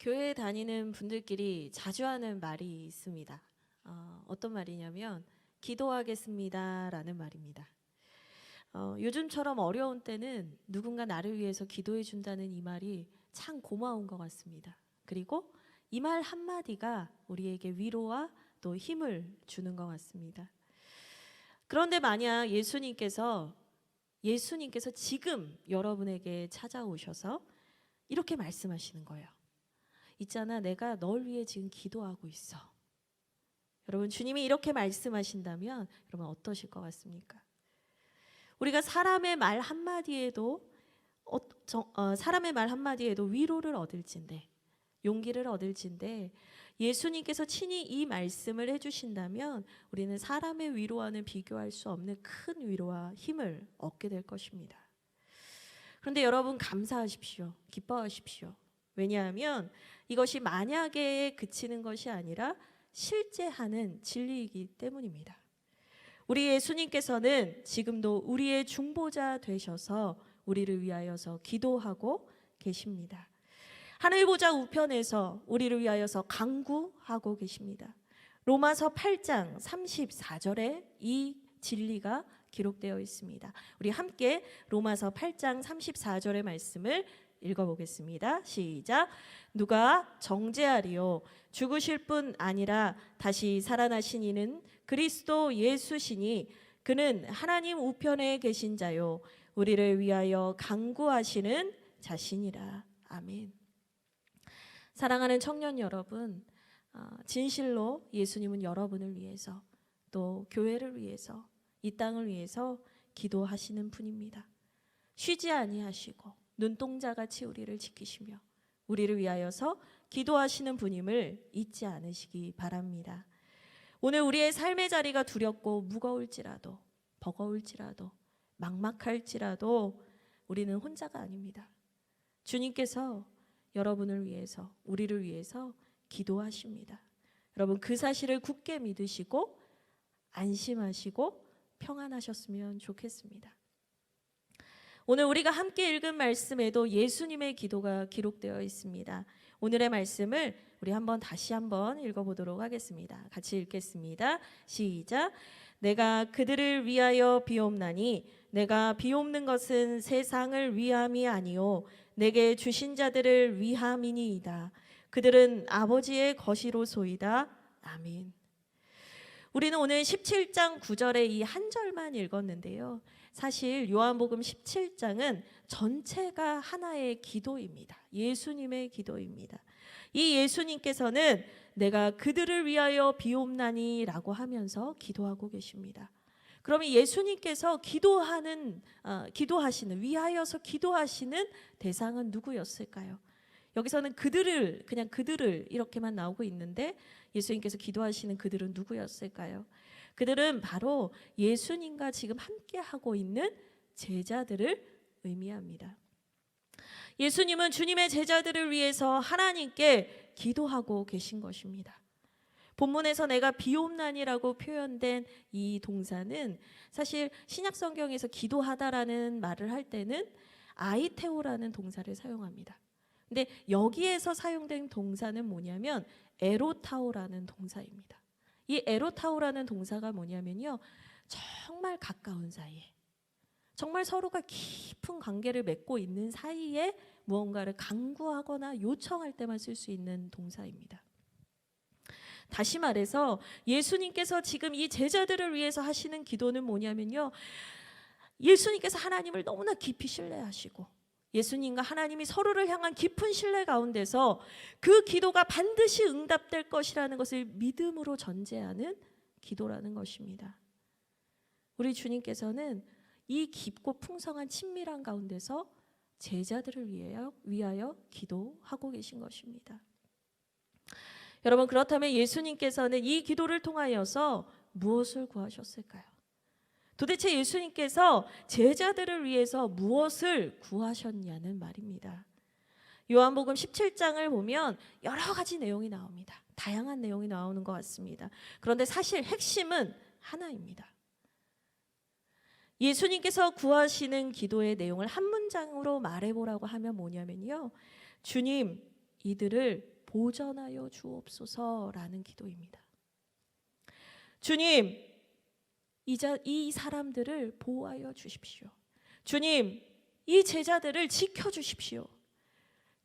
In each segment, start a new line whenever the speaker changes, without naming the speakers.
교회 다니는 분들끼리 자주 하는 말이 있습니다. 어떤 말이냐면 기도하겠습니다라는 말입니다. 요즘처럼 어려운 때는 누군가 나를 위해서 기도해 준다는 이 말이 참 고마운 것 같습니다. 그리고 이 말 한마디가 우리에게 위로와 또 힘을 주는 것 같습니다. 그런데 만약 예수님께서 지금 여러분에게 찾아오셔서 이렇게 말씀하시는 거예요. 있잖아, 내가 널 위해 지금 기도하고 있어. 여러분, 주님이 이렇게 말씀하신다면 여러분 어떠실 것 같습니까? 우리가 사람의 말 한마디에도 위로를 얻을진데, 용기를 얻을진데, 예수님께서 친히 이 말씀을 해주신다면 우리는 사람의 위로와는 비교할 수 없는 큰 위로와 힘을 얻게 될 것입니다. 그런데 여러분, 감사하십시오. 기뻐하십시오. 왜냐하면 이것이 만약에 그치는 것이 아니라 실제 하는 진리이기 때문입니다. 우리 예수님께서는 지금도 우리의 중보자 되셔서 우리를 위하여서 기도하고 계십니다. 하늘 보좌 우편에서 우리를 위하여서 간구하고 계십니다. 로마서 8장 34절에 이 진리가 기록되어 있습니다. 우리 함께 로마서 8장 34절의 말씀을 읽어보겠습니다. 시작. 누가 정죄하리요? 죽으실 뿐 아니라 다시 살아나신 이는 그리스도 예수시니 그는 하나님 우편에 계신 자요 우리를 위하여 간구하시는 자신이라. 아멘. 사랑하는 청년 여러분, 진실로 예수님은 여러분을 위해서 또 교회를 위해서 이 땅을 위해서 기도하시는 분입니다. 쉬지 아니하시고 눈동자같이 우리를 지키시며 우리를 위하여서 기도하시는 분임을 잊지 않으시기 바랍니다. 오늘 우리의 삶의 자리가 두렵고 무거울지라도 버거울지라도 막막할지라도 우리는 혼자가 아닙니다. 주님께서 여러분을 위해서 우리를 위해서 기도하십니다. 여러분, 그 사실을 굳게 믿으시고 안심하시고 평안하셨으면 좋겠습니다. 오늘 우리가 함께 읽은 말씀에도 예수님의 기도가 기록되어 있습니다. 오늘의 말씀을 우리 다시 한번 읽어보도록 하겠습니다. 같이 읽겠습니다. 시작. 내가 그들을 위하여 비옵나니 내가 비옵는 것은 세상을 위함이 아니요 내게 주신 자들을 위함이니이다. 그들은 아버지의 것이로소이다. 아멘. 우리는 오늘 17장 9절의 이 한 절만 읽었는데요. 사실 요한복음 17장은 전체가 하나의 기도입니다. 예수님의 기도입니다. 이 예수님께서는 내가 그들을 위하여 비옵나니 라고 하면서 기도하고 계십니다. 그러면 예수님께서 위하여서 기도하시는 대상은 누구였을까요? 여기서는 그냥 그들을 이렇게만 나오고 있는데 예수님께서 기도하시는 그들은 누구였을까요? 그들은 바로 예수님과 지금 함께 하고 있는 제자들을 의미합니다. 예수님은 주님의 제자들을 위해서 하나님께 기도하고 계신 것입니다. 본문에서 내가 비옵나니라고 표현된 이 동사는 사실 신약 성경에서 기도하다라는 말을 할 때는 아이테오라는 동사를 사용합니다. 근데 여기에서 사용된 동사는 뭐냐면 에로타오라는 동사입니다. 이 에로타오라는 동사가 뭐냐면요, 정말 가까운 사이에, 정말 서로가 깊은 관계를 맺고 있는 사이에 무언가를 간구하거나 요청할 때만 쓸 수 있는 동사입니다. 다시 말해서 예수님께서 지금 이 제자들을 위해서 하시는 기도는 뭐냐면요, 예수님께서 하나님을 너무나 깊이 신뢰하시고 예수님과 하나님이 서로를 향한 깊은 신뢰 가운데서 그 기도가 반드시 응답될 것이라는 것을 믿음으로 전제하는 기도라는 것입니다. 우리 주님께서는 이 깊고 풍성한 친밀한 가운데서 제자들을 위하여 기도하고 계신 것입니다. 여러분, 그렇다면 예수님께서는 이 기도를 통하여서 무엇을 구하셨을까요? 도대체 예수님께서 제자들을 위해서 무엇을 구하셨냐는 말입니다. 요한복음 17장을 보면 여러 가지 내용이 나옵니다. 다양한 내용이 나오는 것 같습니다. 그런데 사실 핵심은 하나입니다. 예수님께서 구하시는 기도의 내용을 한 문장으로 말해보라고 하면 뭐냐면요, 주님, 이들을 보전하여 주옵소서라는 기도입니다. 주님, 이 사람들을 보호하여 주십시오. 주님, 이 제자들을 지켜주십시오.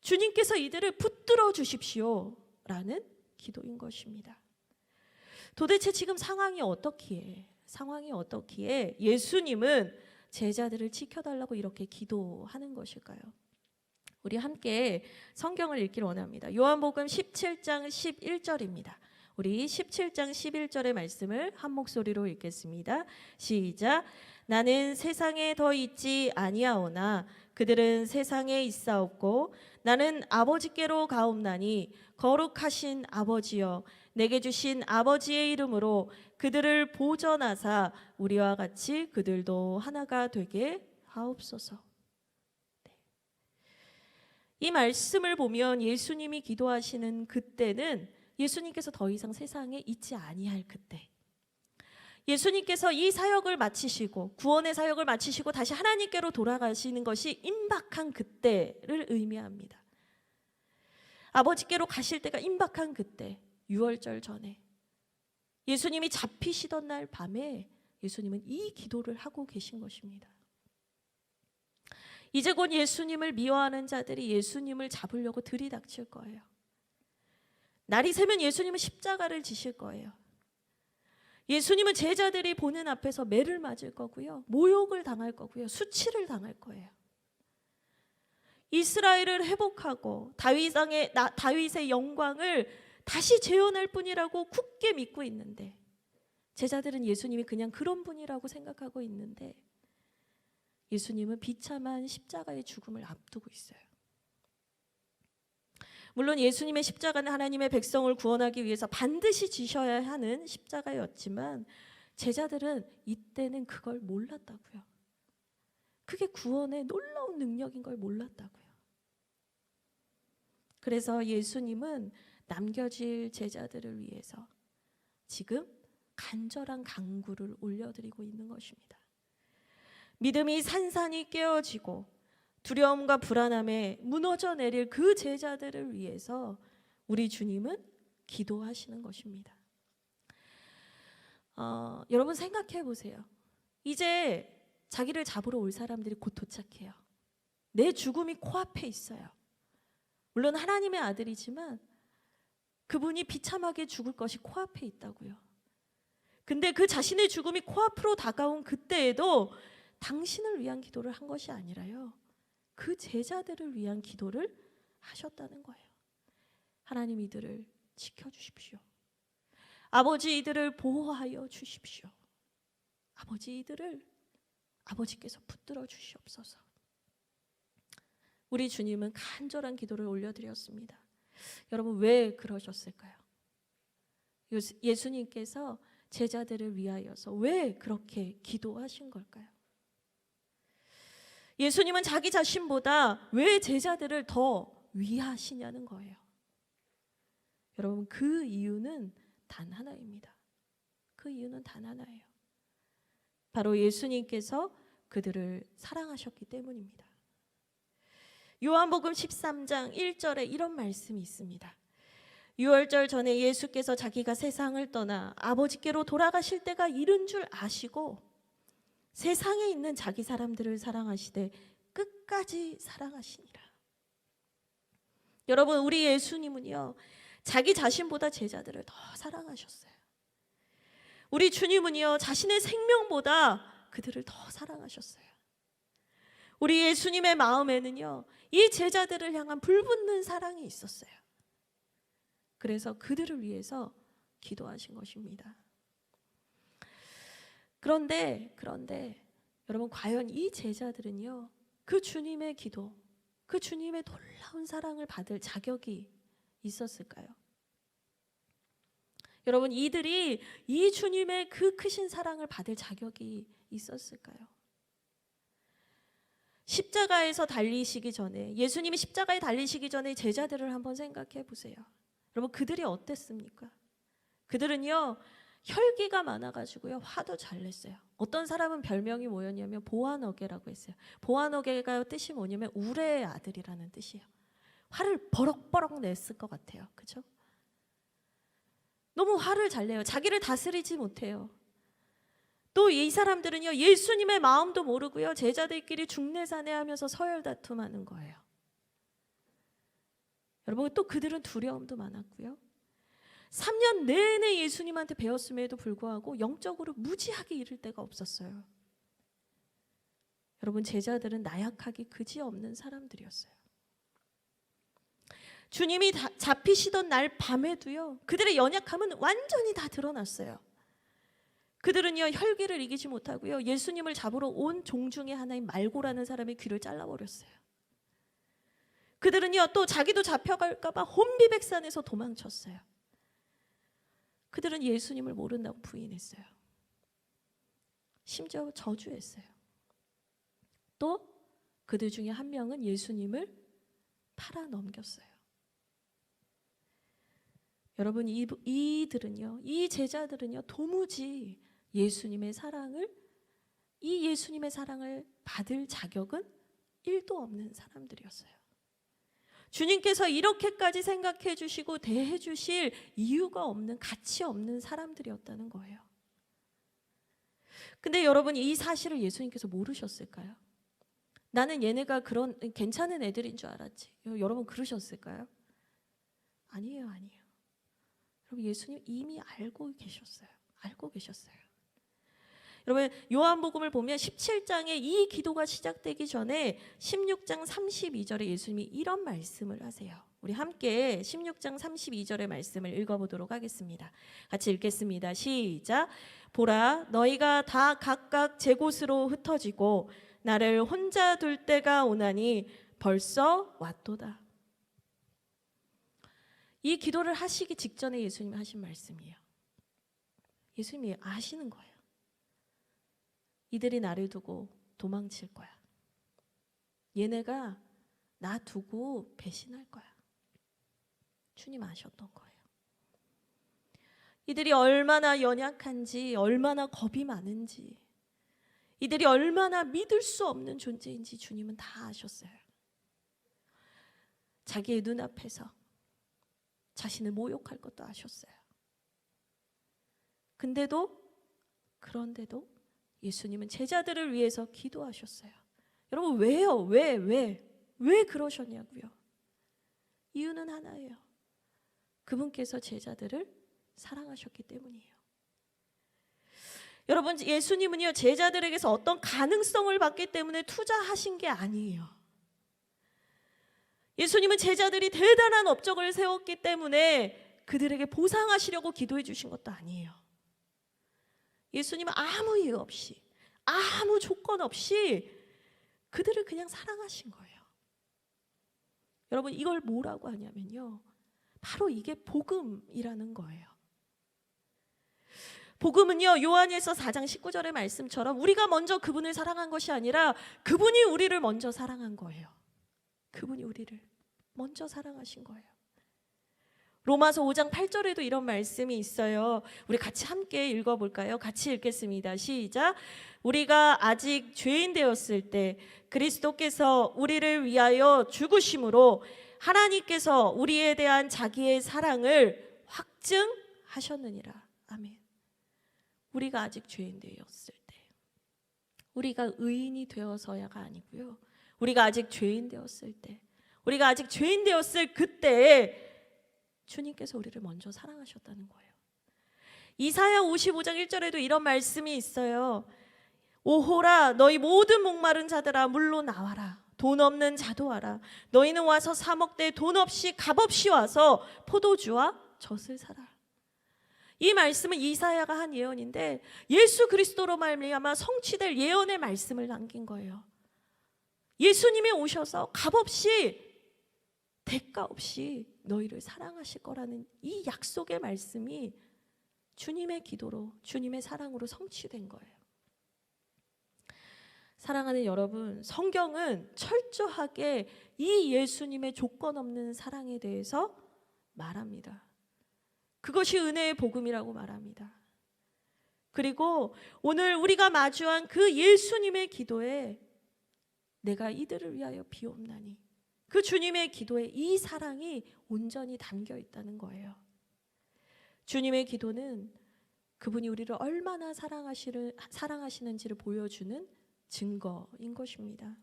주님께서 이들을 붙들어 주십시오 라는 기도인 것입니다. 도대체 지금 상황이 어떻기에 예수님은 제자들을 지켜달라고 이렇게 기도하는 것일까요? 우리 함께 성경을 읽기를 원합니다. 요한복음 17장 11절입니다. 우리 17장 11절의 말씀을 한 목소리로 읽겠습니다. 시작. 나는 세상에 더 있지 아니하오나 그들은 세상에 있사옵고 나는 아버지께로 가옵나니 거룩하신 아버지여 내게 주신 아버지의 이름으로 그들을 보전하사 우리와 같이 그들도 하나가 되게 하옵소서. 이 말씀을 보면 예수님이 기도하시는 그때는 예수님께서 더 이상 세상에 있지 아니할 그때, 예수님께서 이 사역을 마치시고 구원의 사역을 마치시고 다시 하나님께로 돌아가시는 것이 임박한 그때를 의미합니다. 아버지께로 가실 때가 임박한 그때, 유월절 전에 예수님이 잡히시던 날 밤에 예수님은 이 기도를 하고 계신 것입니다. 이제 곧 예수님을 미워하는 자들이 예수님을 잡으려고 들이닥칠 거예요. 날이 새면 예수님은 십자가를 지실 거예요. 예수님은 제자들이 보는 앞에서 매를 맞을 거고요, 모욕을 당할 거고요, 수치를 당할 거예요. 이스라엘을 회복하고 다윗의 영광을 다시 재현할 뿐이라고 굳게 믿고 있는데, 제자들은 예수님이 그냥 그런 분이라고 생각하고 있는데 예수님은 비참한 십자가의 죽음을 앞두고 있어요. 물론 예수님의 십자가는 하나님의 백성을 구원하기 위해서 반드시 지셔야 하는 십자가였지만 제자들은 이때는 그걸 몰랐다고요. 그게 구원의 놀라운 능력인 걸 몰랐다고요. 그래서 예수님은 남겨질 제자들을 위해서 지금 간절한 간구를 올려드리고 있는 것입니다. 믿음이 산산이 깨어지고 두려움과 불안함에 무너져 내릴 그 제자들을 위해서 우리 주님은 기도하시는 것입니다. 여러분 생각해 보세요. 이제 자기를 잡으러 올 사람들이 곧 도착해요. 내 죽음이 코앞에 있어요. 물론 하나님의 아들이지만 그분이 비참하게 죽을 것이 코앞에 있다고요. 근데 그 자신의 죽음이 코앞으로 다가온 그때에도 당신을 위한 기도를 한 것이 아니라요, 그 제자들을 위한 기도를 하셨다는 거예요. 하나님, 이들을 지켜주십시오. 아버지, 이들을 보호하여 주십시오. 아버지, 이들을 아버지께서 붙들어 주시옵소서. 우리 주님은 간절한 기도를 올려드렸습니다. 여러분, 왜 그러셨을까요? 예수님께서 제자들을 위하여서 왜 그렇게 기도하신 걸까요? 예수님은 자기 자신보다 왜 제자들을 더 위하시냐는 거예요. 여러분, 그 이유는 단 하나입니다. 그 이유는 단 하나예요. 바로 예수님께서 그들을 사랑하셨기 때문입니다. 요한복음 13장 1절에 이런 말씀이 있습니다. 유월절 전에 예수께서 자기가 세상을 떠나 아버지께로 돌아가실 때가 이른 줄 아시고 세상에 있는 자기 사람들을 사랑하시되 끝까지 사랑하시니라. 여러분, 우리 예수님은요, 자기 자신보다 제자들을 더 사랑하셨어요. 우리 주님은요, 자신의 생명보다 그들을 더 사랑하셨어요. 우리 예수님의 마음에는요, 이 제자들을 향한 불붙는 사랑이 있었어요. 그래서 그들을 위해서 기도하신 것입니다. 그런데 여러분, 과연 이 제자들은요, 그 주님의 기도, 그 주님의 놀라운 사랑을 받을 자격이 있었을까요? 여러분, 이들이 이 주님의 그 크신 사랑을 받을 자격이 있었을까요? 십자가에서 달리시기 전에, 예수님이 십자가에 달리시기 전에 제자들을 한번 생각해 보세요. 여러분, 그들이 어땠습니까? 그들은요, 혈기가 많아가지고요, 화도 잘 냈어요. 어떤 사람은 별명이 뭐였냐면 보아너게라고 했어요. 보아너게가 뜻이 뭐냐면 우레의 아들이라는 뜻이에요. 화를 버럭버럭 냈을 것 같아요. 그죠? 너무 화를 잘 내요. 자기를 다스리지 못해요. 또 이 사람들은요, 예수님의 마음도 모르고요, 제자들끼리 중내산해하면서 서열 다툼하는 거예요. 여러분, 또 그들은 두려움도 많았고요. 3년 내내 예수님한테 배웠음에도 불구하고 영적으로 무지하게 이를 데가 없었어요. 여러분, 제자들은 나약하기 그지없는 사람들이었어요. 주님이 잡히시던 날 밤에도요, 그들의 연약함은 완전히 다 드러났어요. 그들은요, 혈기를 이기지 못하고요, 예수님을 잡으러 온 종 중에 하나인 말고라는 사람의 귀를 잘라버렸어요. 그들은요, 또 자기도 잡혀갈까 봐 혼비백산에서 도망쳤어요. 그들은 예수님을 모른다고 부인했어요. 심지어 저주했어요. 또 그들 중에 한 명은 예수님을 팔아넘겼어요. 여러분, 이들은요, 이 제자들은요, 도무지 예수님의 사랑을 받을 자격은 1도 없는 사람들이었어요. 주님께서 이렇게까지 생각해 주시고 대해 주실 이유가 없는, 가치 없는 사람들이었다는 거예요. 근데 여러분, 이 사실을 예수님께서 모르셨을까요? 나는 얘네가 그런 괜찮은 애들인 줄 알았지. 여러분, 그러셨을까요? 아니에요. 여러분, 예수님 이미 알고 계셨어요. 여러분, 요한복음을 보면 17장에 이 기도가 시작되기 전에 16장 32절에 예수님이 이런 말씀을 하세요. 우리 함께 16장 32절의 말씀을 읽어보도록 하겠습니다. 같이 읽겠습니다. 시작. 보라, 너희가 다 각각 제 곳으로 흩어지고 나를 혼자 둘 때가 오나니 벌써 왔도다. 이 기도를 하시기 직전에 예수님이 하신 말씀이에요. 예수님이 아시는 거예요. 이들이 나를 두고 도망칠 거야. 얘네가 나 두고 배신할 거야. 주님 아셨던 거예요. 이들이 얼마나 연약한지, 얼마나 겁이 많은지, 이들이 얼마나 믿을 수 없는 존재인지 주님은 다 아셨어요. 자기의 눈앞에서 자신을 모욕할 것도 아셨어요. 그런데도 예수님은 제자들을 위해서 기도하셨어요. 여러분, 왜요? 왜 그러셨냐고요? 이유는 하나예요. 그분께서 제자들을 사랑하셨기 때문이에요. 여러분, 예수님은요, 제자들에게서 어떤 가능성을 받기 때문에 투자하신 게 아니에요. 예수님은 제자들이 대단한 업적을 세웠기 때문에 그들에게 보상하시려고 기도해 주신 것도 아니에요. 예수님은 아무 이유 없이, 아무 조건 없이 그들을 그냥 사랑하신 거예요. 여러분, 이걸 뭐라고 하냐면요, 바로 이게 복음이라는 거예요. 복음은요, 요한일서 4장 19절의 말씀처럼 우리가 먼저 그분을 사랑한 것이 아니라 그분이 우리를 먼저 사랑한 거예요. 그분이 우리를 먼저 사랑하신 거예요. 로마서 5장 8절에도 이런 말씀이 있어요. 우리 같이 함께 읽어볼까요? 같이 읽겠습니다. 시작. 우리가 아직 죄인 되었을 때 그리스도께서 우리를 위하여 죽으심으로 하나님께서 우리에 대한 자기의 사랑을 확증하셨느니라. 아멘. 우리가 아직 죄인 되었을 때, 우리가 의인이 되어서야가 아니고요, 우리가 아직 죄인 되었을 때, 우리가 아직 죄인 되었을 그때에 주님께서 우리를 먼저 사랑하셨다는 거예요. 이사야 55장 1절에도 이런 말씀이 있어요. 오호라, 너희 모든 목마른 자들아 물로 나와라. 돈 없는 자도 와라. 너희는 와서 사 먹되 돈 없이 값없이 와서 포도주와 젖을 사라. 이 말씀은 이사야가 한 예언인데 예수 그리스도로 말미암아 성취될 예언의 말씀을 남긴 거예요. 예수님이 오셔서 값없이, 대가 없이 너희를 사랑하실 거라는 이 약속의 말씀이 주님의 기도로, 주님의 사랑으로 성취된 거예요. 사랑하는 여러분, 성경은 철저하게 이 예수님의 조건 없는 사랑에 대해서 말합니다. 그것이 은혜의 복음이라고 말합니다. 그리고 오늘 우리가 마주한 그 예수님의 기도에 내가 이들을 위하여 비옵나니 그 주님의 기도에 이 사랑이 온전히 담겨 있다는 거예요. 주님의 기도는 그분이 우리를 얼마나 사랑하시는지를 보여주는 증거인 것입니다.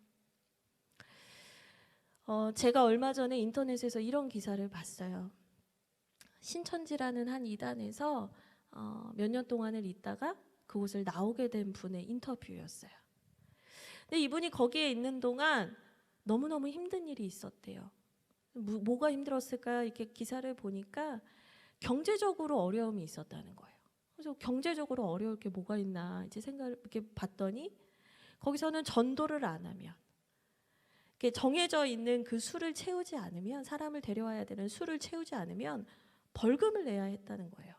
제가 얼마 전에 인터넷에서 이런 기사를 봤어요. 신천지라는 한 이단에서 몇 년 동안을 있다가 그곳을 나오게 된 분의 인터뷰였어요. 근데 이분이 거기에 있는 동안 너무너무 힘든 일이 있었대요. 뭐가 힘들었을까? 이렇게 기사를 보니까 경제적으로 어려움이 있었다는 거예요. 그래서 경제적으로 어려울 게 뭐가 있나 이제 생각을 이렇게 봤더니 거기서는 전도를 안 하면, 이렇게 정해져 있는 그 수를 채우지 않으면, 사람을 데려와야 되는 수를 채우지 않으면 벌금을 내야 했다는 거예요.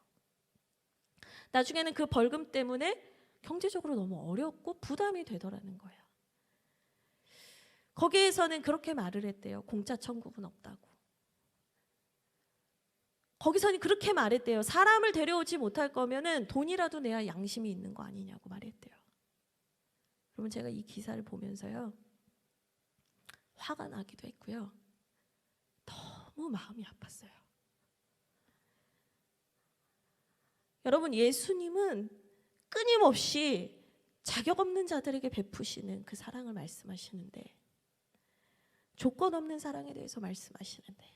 나중에는 그 벌금 때문에 경제적으로 너무 어렵고 부담이 되더라는 거예요. 거기에서는 그렇게 말을 했대요. 공짜 천국은 없다고. 거기서는 그렇게 말했대요. 사람을 데려오지 못할 거면은 돈이라도 내야 양심이 있는 거 아니냐고 말했대요. 여러분, 제가 이 기사를 보면서요, 화가 나기도 했고요, 너무 마음이 아팠어요. 여러분, 예수님은 끊임없이 자격 없는 자들에게 베푸시는 그 사랑을 말씀하시는데, 조건 없는 사랑에 대해서 말씀하시는데,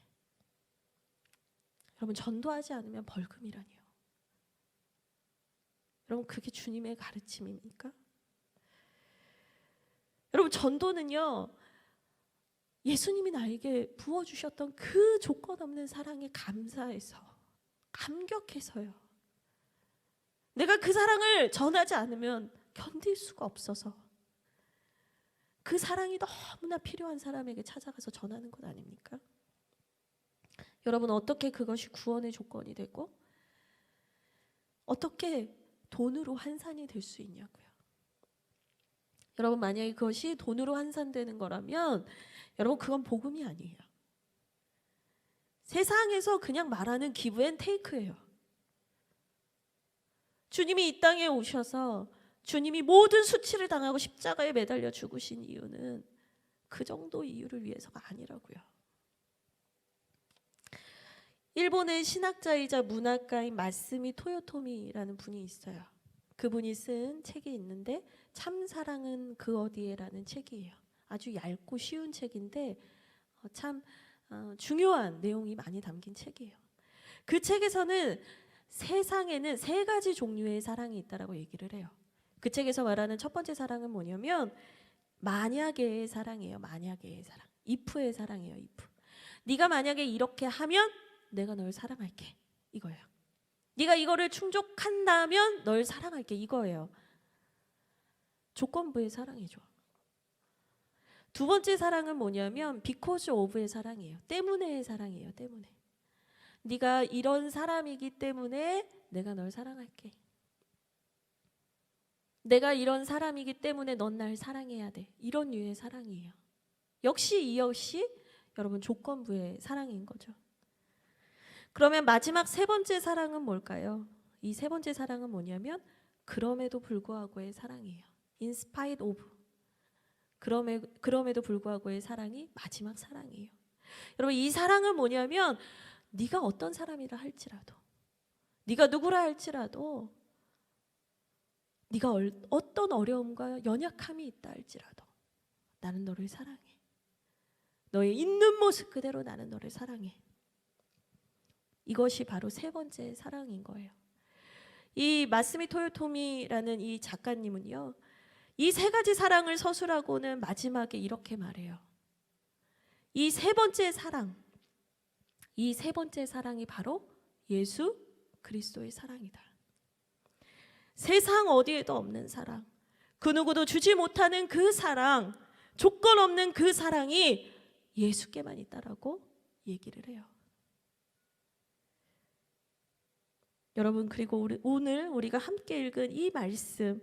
여러분, 전도하지 않으면 벌금이라니요. 여러분, 그게 주님의 가르침입니까? 여러분, 전도는요, 예수님이 나에게 부어주셨던 그 조건 없는 사랑에 감사해서, 감격해서요, 내가 그 사랑을 전하지 않으면 견딜 수가 없어서 그 사랑이 너무나 필요한 사람에게 찾아가서 전하는 것 아닙니까? 여러분, 어떻게 그것이 구원의 조건이 되고 어떻게 돈으로 환산이 될 수 있냐고요. 여러분, 만약에 그것이 돈으로 환산되는 거라면 여러분, 그건 복음이 아니에요. 세상에서 그냥 말하는 기브 앤 테이크예요. 주님이 이 땅에 오셔서 주님이 모든 수치를 당하고 십자가에 매달려 죽으신 이유는 그 정도 이유를 위해서가 아니라고요. 일본의 신학자이자 문학가인 마스미 토요토미라는 분이 있어요. 그분이 쓴 책이 있는데 참사랑은 그 어디에라는 책이에요. 아주 얇고 쉬운 책인데 참 중요한 내용이 많이 담긴 책이에요. 그 책에서는 세상에는 3가지 종류의 사랑이 있다라고 얘기를 해요. 그 책에서 말하는 첫 번째 사랑은 뭐냐면 만약의 사랑이에요. 만약의 사랑. if의 사랑이에요. if. 네가 만약에 이렇게 하면 내가 널 사랑할게. 이거예요. 네가 이거를 충족한다면 널 사랑할게. 이거예요. 조건부의 사랑이죠. 두 번째 사랑은 뭐냐면 because of의 사랑이에요. 때문에의 사랑이에요. 때문에. 네가 이런 사람이기 때문에 내가 널 사랑할게. 내가 이런 사람이기 때문에 넌 날 사랑해야 돼. 이런 류의 사랑이에요. 역시 여러분, 조건부의 사랑인 거죠. 그러면 마지막 3번째 사랑은 뭘까요? 이 3번째 사랑은 뭐냐면 그럼에도 불구하고의 사랑이에요. In spite of. 그럼에도 불구하고의 사랑이 마지막 사랑이에요. 여러분, 이 사랑은 뭐냐면 네가 어떤 사람이라 할지라도, 네가 누구라 할지라도, 네가 어떤 어려움과 연약함이 있다 할지라도 나는 너를 사랑해. 너의 있는 모습 그대로 나는 너를 사랑해. 이것이 바로 3번째 사랑인 거예요. 이 마스미 토요토미라는 이 작가님은요, 이 3가지 사랑을 서술하고는 마지막에 이렇게 말해요. 이 3번째 사랑, 이 3번째 사랑이 바로 예수 그리스도의 사랑이다. 세상 어디에도 없는 사랑, 그 누구도 주지 못하는 그 사랑, 조건 없는 그 사랑이 예수께만 있다라고 얘기를 해요. 여러분, 그리고 오늘 우리가 함께 읽은 이 말씀,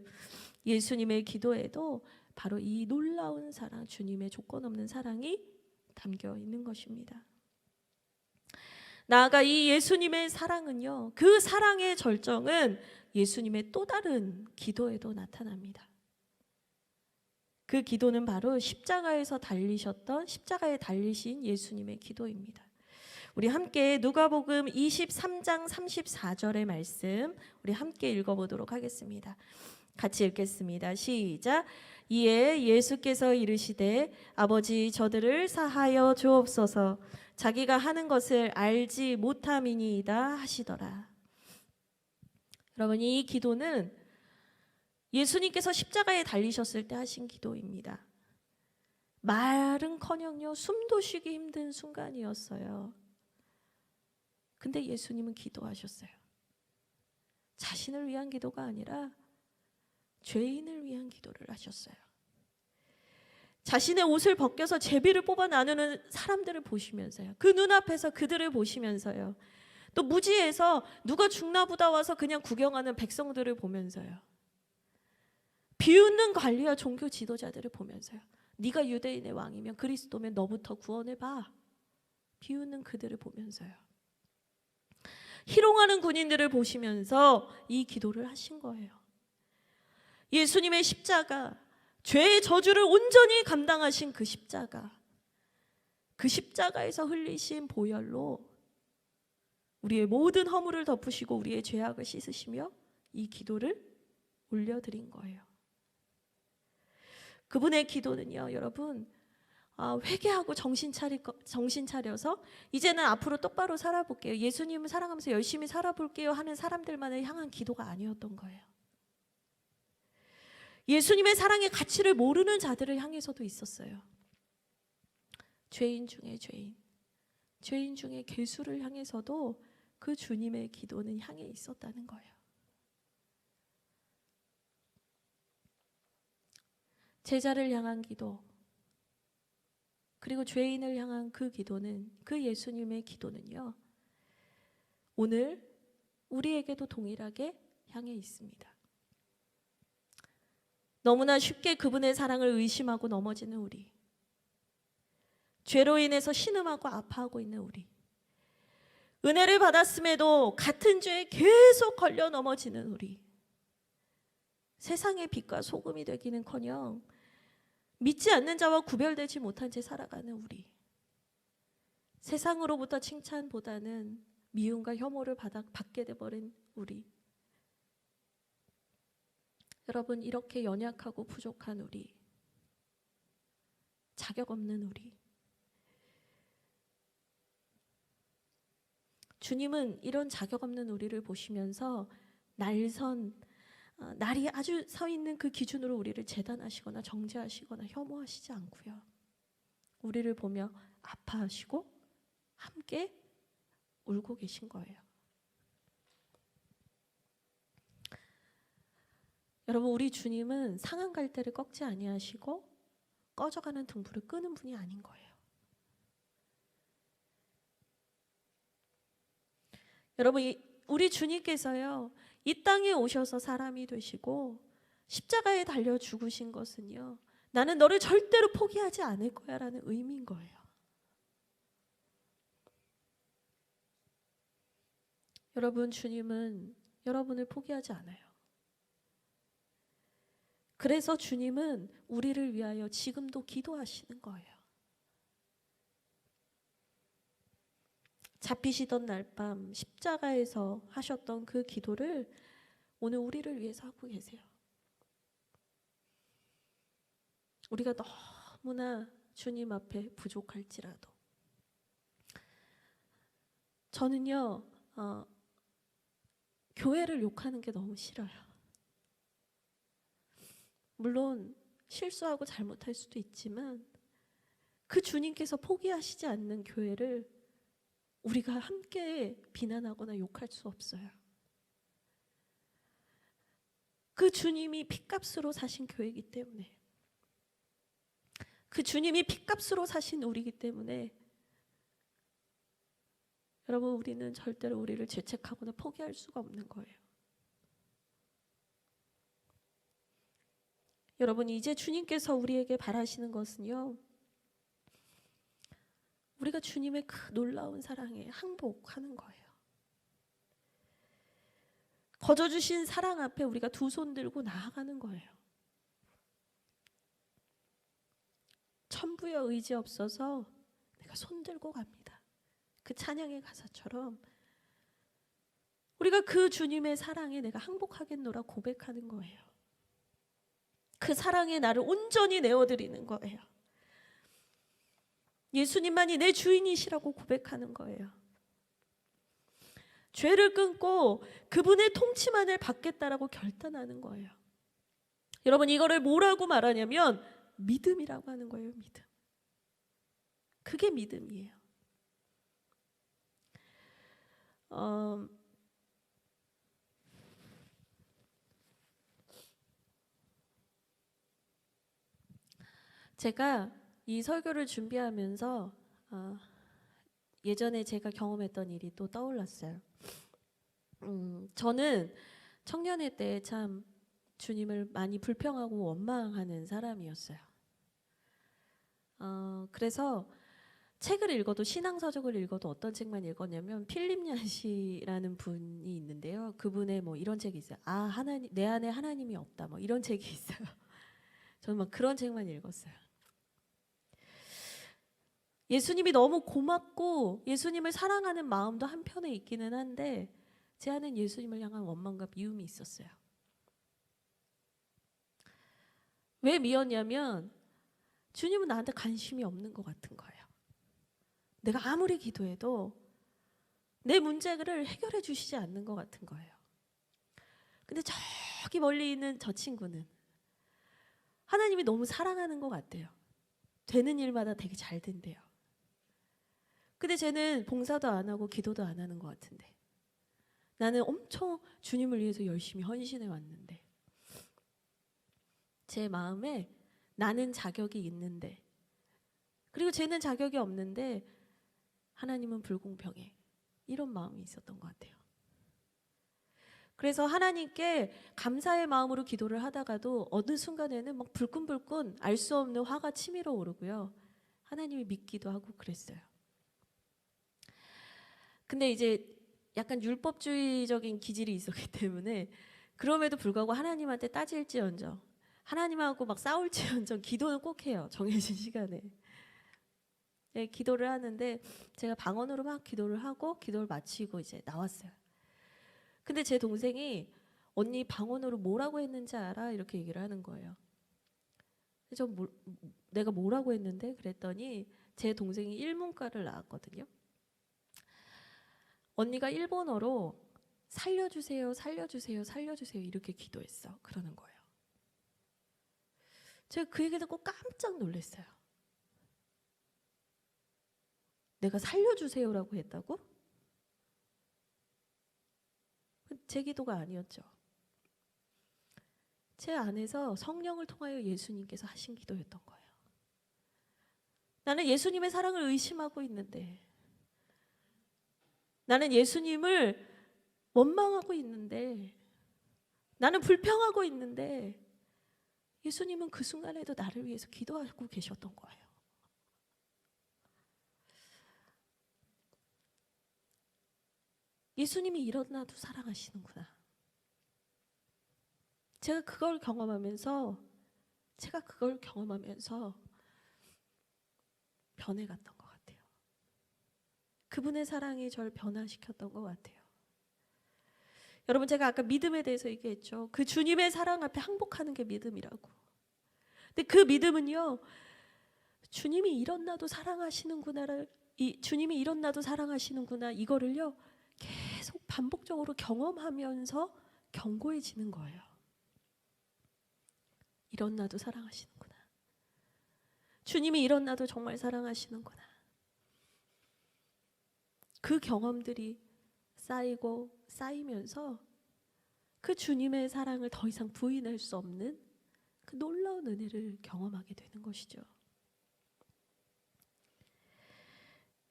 예수님의 기도에도 바로 이 놀라운 사랑, 주님의 조건 없는 사랑이 담겨 있는 것입니다. 나아가 이 예수님의 사랑은요, 그 사랑의 절정은 예수님의 또 다른 기도에도 나타납니다. 그 기도는 바로 십자가에 달리신 예수님의 기도입니다. 우리 함께 누가복음 23장 34절의 말씀 우리 함께 읽어보도록 하겠습니다. 같이 읽겠습니다. 시작. 이에 예수께서 이르시되 아버지 저들을 사하여 주옵소서 자기가 하는 것을 알지 못함이니이다 하시더라. 여러분, 이 기도는 예수님께서 십자가에 달리셨을 때 하신 기도입니다. 말은커녕요 숨도 쉬기 힘든 순간이었어요. 근데 예수님은 기도하셨어요. 자신을 위한 기도가 아니라 죄인을 위한 기도를 하셨어요. 자신의 옷을 벗겨서 제비를 뽑아 나누는 사람들을 보시면서요. 그 눈앞에서 그들을 보시면서요. 또 무지에서 누가 죽나 보다 와서 그냥 구경하는 백성들을 보면서요. 비웃는 관리와 종교 지도자들을 보면서요. 네가 유대인의 왕이면 그리스도면 너부터 구원해봐. 비웃는 그들을 보면서요. 희롱하는 군인들을 보시면서 이 기도를 하신 거예요. 예수님의 십자가, 죄의 저주를 온전히 감당하신 그 십자가, 그 십자가에서 흘리신 보혈로 우리의 모든 허물을 덮으시고 우리의 죄악을 씻으시며 이 기도를 올려드린 거예요. 그분의 기도는요, 여러분, 회개하고 정신 차려서 이제는 앞으로 똑바로 살아볼게요. 예수님을 사랑하면서 열심히 살아볼게요 하는 사람들만을 향한 기도가 아니었던 거예요. 예수님의 사랑의 가치를 모르는 자들을 향해서도 있었어요. 죄인 중에 죄인 중에 괴수를 향해서도 그 주님의 기도는 향해 있었다는 거예요. 제자를 향한 기도, 그리고 죄인을 향한 그 기도는, 그 예수님의 기도는요, 오늘 우리에게도 동일하게 향해 있습니다. 너무나 쉽게 그분의 사랑을 의심하고 넘어지는 우리, 죄로 인해서 신음하고 아파하고 있는 우리, 은혜를 받았음에도 같은 죄에 계속 걸려 넘어지는 우리, 세상의 빛과 소금이 되기는커녕 믿지 않는 자와 구별되지 못한 채 살아가는 우리, 세상으로부터 칭찬보다는 미움과 혐오를 받게 돼버린 우리, 여러분, 이렇게 연약하고 부족한 우리, 자격 없는 우리, 주님은 이런 자격 없는 우리를 보시면서 날이 아주 서 있는 그 기준으로 우리를 재단하시거나 정죄하시거나 혐오하시지 않고요, 우리를 보며 아파하시고 함께 울고 계신 거예요. 여러분, 우리 주님은 상한 갈대를 꺾지 아니하시고 꺼져가는 등불을 끄는 분이 아닌 거예요. 여러분, 우리 주님께서요, 이 땅에 오셔서 사람이 되시고 십자가에 달려 죽으신 것은요, 나는 너를 절대로 포기하지 않을 거야 라는 의미인 거예요. 여러분, 주님은 여러분을 포기하지 않아요. 그래서 주님은 우리를 위하여 지금도 기도하시는 거예요. 잡히시던 날 밤 십자가에서 하셨던 그 기도를 오늘 우리를 위해서 하고 계세요. 우리가 너무나 주님 앞에 부족할지라도, 저는요, 교회를 욕하는 게 너무 싫어요. 물론 실수하고 잘못할 수도 있지만 그 주님께서 포기하시지 않는 교회를 우리가 함께 비난하거나 욕할 수 없어요. 그 주님이 핏값으로 사신 교회이기 때문에, 그 주님이 핏값으로 사신 우리이기 때문에 여러분, 우리는 절대로 우리를 죄책하거나 포기할 수가 없는 거예요. 여러분, 이제 주님께서 우리에게 바라시는 것은요, 우리가 주님의 그 놀라운 사랑에 항복하는 거예요. 거저주신 사랑 앞에 우리가 두 손 들고 나아가는 거예요.
천부여 의지 없어서 내가 손들고 갑니다. 그 찬양의 가사처럼 우리가 그 주님의 사랑에 내가 항복하겠노라 고백하는 거예요. 그 사랑에 나를 온전히 내어드리는 거예요. 예수님만이 내 주인이시라고 고백하는 거예요. 죄를 끊고 그분의 통치만을 받겠다라고 결단하는 거예요. 여러분, 이거를 뭐라고 말하냐면 믿음이라고 하는 거예요. 믿음. 그게 믿음이에요. 제가 이 설교를 준비하면서 예전에 제가 경험했던 일이 또 떠올랐어요. 저는 청년회 때 참 주님을 많이 불평하고 원망하는 사람이었어요. 그래서 책을 읽어도, 신앙서적을 읽어도 어떤 책만 읽었냐면 필립 얀시라는 분이 있는데요. 그분의 뭐 이런 책이 있어요. 하나님, 내 안에 하나님이 없다, 뭐 이런 책이 있어요. 저는 막 그런 책만 읽었어요. 예수님이 너무 고맙고 예수님을 사랑하는 마음도 한편에 있기는 한데 제 안엔 예수님을 향한 원망과 미움이 있었어요. 왜 미웠냐면 주님은 나한테 관심이 없는 것 같은 거예요. 내가 아무리 기도해도 내 문제를 해결해 주시지 않는 것 같은 거예요. 근데 저기 멀리 있는 저 친구는 하나님이 너무 사랑하는 것 같아요. 되는 일마다 되게 잘 된대요. 근데 쟤는 봉사도 안 하고 기도도 안 하는 것 같은데 나는 엄청 주님을 위해서 열심히 헌신해 왔는데 제 마음에 나는 자격이 있는데 그리고 쟤는 자격이 없는데 하나님은 불공평해, 이런 마음이 있었던 것 같아요. 그래서 하나님께 감사의 마음으로 기도를 하다가도 어느 순간에는 막 불끈불끈 알 수 없는 화가 치밀어 오르고요. 하나님이 믿기도 하고 그랬어요. 근데 이제 약간 율법주의적인 기질이 있었기 때문에 그럼에도 불구하고 하나님한테 따질지언정, 하나님하고 막 싸울지언정 기도는 꼭 해요. 정해진 시간에. 네, 기도를 하는데 제가 방언으로 막 기도를 하고 기도를 마치고 이제 나왔어요. 근데 제 동생이 언니 방언으로 뭐라고 했는지 알아? 이렇게 얘기를 하는 거예요. 저 내가 뭐라고 했는데? 그랬더니 제 동생이 일문과를 나왔거든요. 언니가 일본어로 살려주세요, 살려주세요, 살려주세요 이렇게 기도했어. 그러는 거예요. 제가 그 얘기 듣고 깜짝 놀랐어요. 내가 살려주세요라고 했다고? 제 기도가 아니었죠. 제 안에서 성령을 통하여 예수님께서 하신 기도였던 거예요. 나는 예수님의 사랑을 의심하고 있는데, 나는 예수님을 원망하고 있는데, 나는 불평하고 있는데 예수님은 그 순간에도 나를 위해서 기도하고 계셨던 거예요. 예수님이 이런 나도 사랑하시는구나. 제가 그걸 경험하면서 변해갔던 것 같아요. 그분의 사랑이 저를 변화시켰던 것 같아요. 여러분, 제가 아까 믿음에 대해서 얘기했죠. 그 주님의 사랑 앞에 항복하는 게 믿음이라고. 근데 그 믿음은요, 주님이 이런 나도 사랑하시는구나를, 주님이 이런 나도 사랑하시는구나, 이거를요 계속 반복적으로 경험하면서 견고해지는 거예요. 이런 나도 사랑하시는구나. 주님이 이런 나도 정말 사랑하시는구나. 그 경험들이 쌓이고 쌓이면서 그 주님의 사랑을 더 이상 부인할 수 없는 그 놀라운 은혜를 경험하게 되는 것이죠.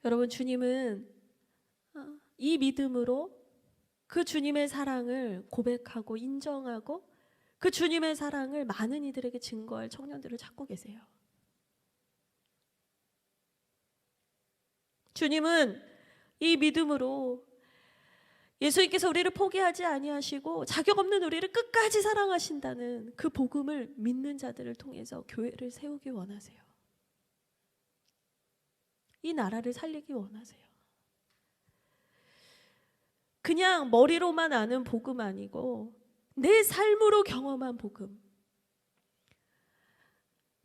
여러분, 주님은 이 믿음으로 그 주님의 사랑을 고백하고 인정하고 그 주님의 사랑을 많은 이들에게 증거할 청년들을 찾고 계세요. 주님은 이 믿음으로 예수님께서 우리를 포기하지 아니하시고 자격 없는 우리를 끝까지 사랑하신다는 그 복음을 믿는 자들을 통해서 교회를 세우기 원하세요. 이 나라를 살리기 원하세요. 그냥 머리로만 아는 복음 아니고 내 삶으로 경험한 복음.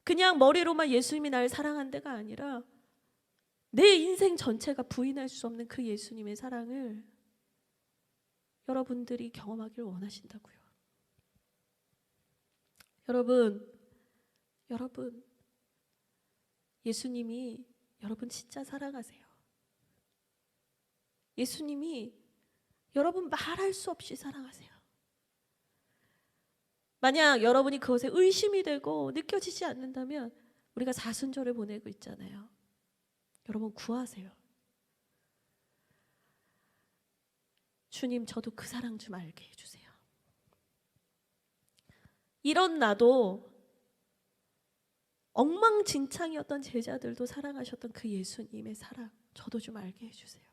그냥 머리로만 예수님이 날 사랑한 데가 아니라 내 인생 전체가 부인할 수 없는 그 예수님의 사랑을 여러분들이 경험하길 원하신다고요. 여러분, 예수님이 여러분 진짜 사랑하세요. 예수님이 여러분 말할 수 없이 사랑하세요. 만약 여러분이 그것에 의심이 되고 느껴지지 않는다면 우리가 사순절을 보내고 있잖아요. 여러분 구하세요. 주님, 저도 그 사랑 좀 알게 해주세요. 이런 나도 엉망진창이었던 제자들도 사랑하셨던 그 예수님의 사랑 저도 좀 알게 해주세요.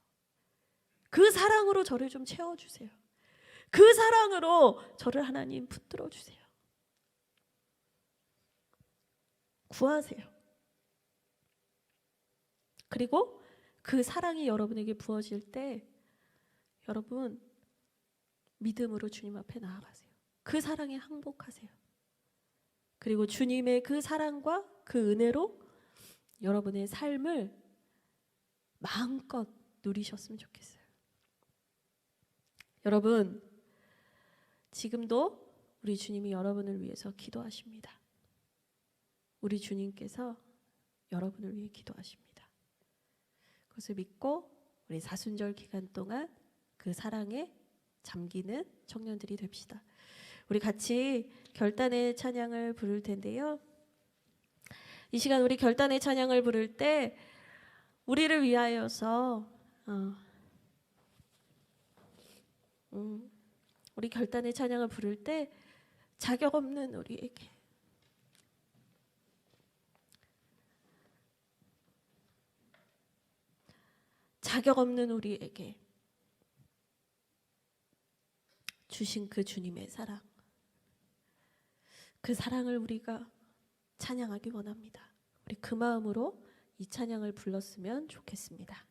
그 사랑으로 저를 좀 채워주세요. 그 사랑으로 저를 하나님 붙들어 주세요. 구하세요. 그리고 그 사랑이 여러분에게 부어질 때 여러분 믿음으로 주님 앞에 나아가세요. 그 사랑에 항복하세요. 그리고 주님의 그 사랑과 그 은혜로 여러분의 삶을 마음껏 누리셨으면 좋겠어요. 여러분, 지금도 우리 주님이 여러분을 위해서 기도하십니다. 우리 주님께서 여러분을 위해 기도하십니다. 그것을 믿고 우리 사순절 기간 동안 그 사랑에 잠기는 청년들이 됩시다. 우리 같이 결단의 찬양을 부를 텐데요. 이 시간 우리 결단의 찬양을 부를 때 우리를 위하여서 우리 결단의 찬양을 부를 때 자격 없는 우리에게 주신 그 주님의 사랑, 그 사랑을 우리가 찬양하기 원합니다. 우리 그 마음으로 이 찬양을 불렀으면 좋겠습니다.